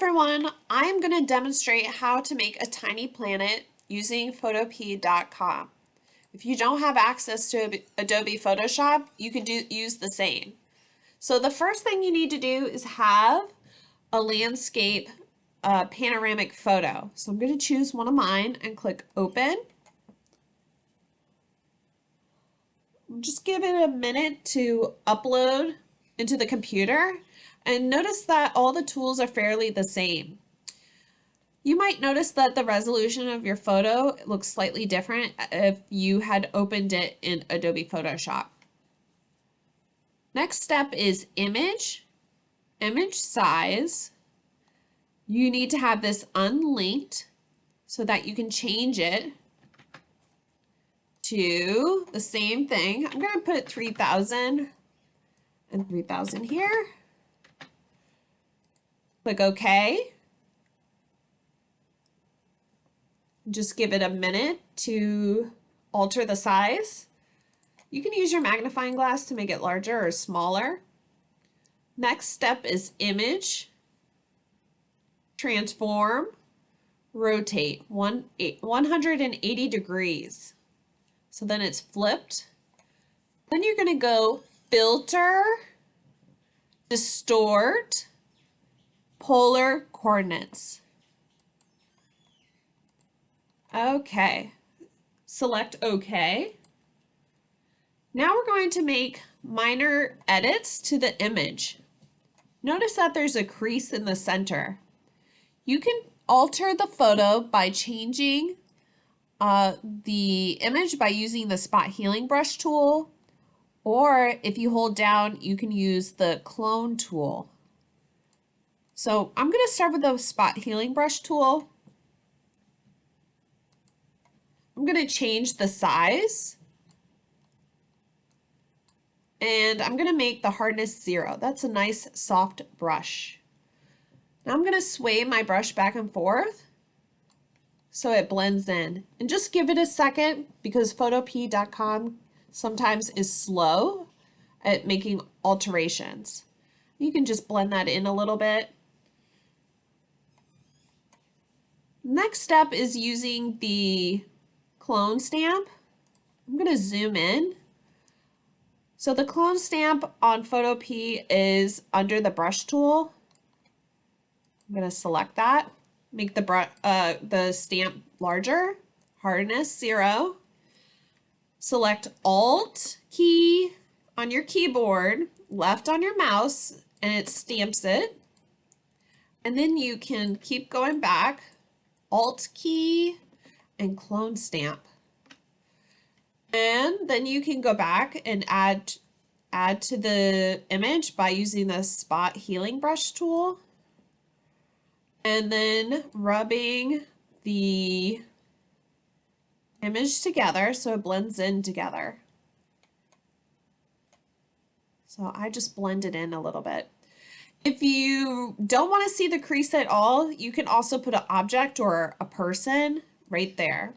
everyone, I'm going to demonstrate how to make a tiny planet using Photopea.com. If you don't have access to Adobe Photoshop, you can use the same. So the first thing you need to do is have a landscape panoramic photo. So I'm going to choose one of mine and click Open. Just give it a minute to upload into the computer. And notice that all the tools are fairly the same. You might notice that the resolution of your photo looks slightly different if you had opened it in Adobe Photoshop. Next step is image size. You need to have this unlinked so that you can change it to the same thing. I'm going to put 3000 and 3000 here. Click OK. Just give it a minute to alter the size. You can use your magnifying glass to make it larger or smaller. Next step is image, transform, rotate 180 degrees. So then it's flipped. Then you're going to go filter, distort, polar coordinates. Okay, select OK. Now we're going to make minor edits to the image. Notice that there's a crease in the center. You can alter the photo by changing the image by using the spot healing brush tool, or if you hold down, you can use the clone tool. So I'm going to start with the spot healing brush tool. I'm going to change the size. And I'm going to make the hardness 0. That's a nice soft brush. Now I'm going to sway my brush back and forth so it blends in. And just give it a second because Photopea.com sometimes is slow at making alterations. You can just blend that in a little bit. Next step is using the clone stamp. I'm going to zoom in. So the clone stamp on Photopea is under the brush tool. I'm going to select that, make the stamp larger, hardness 0. Select Alt key on your keyboard, left on your mouse, and it stamps it. And then you can keep going back, Alt key, and clone stamp. And then you can go back and add to the image by using the spot healing brush tool. And then rubbing the image together so it blends in together. So I just blend it in a little bit. If you don't want to see the crease at all, you can also put an object or a person right there.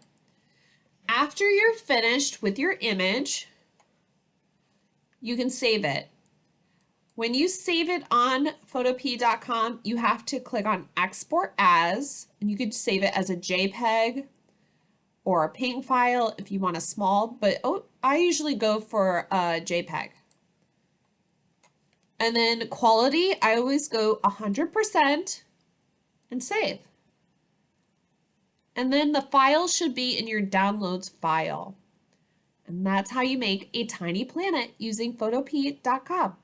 After you're finished with your image, you can save it. When you save it on Photopea.com, you have to click on Export As, and you could save it as a JPEG or a PNG file if you want a small, but I usually go for a JPEG. And then quality, I always go 100% and save. And then the file should be in your downloads file. And that's how you make a tiny planet using Photopea.com.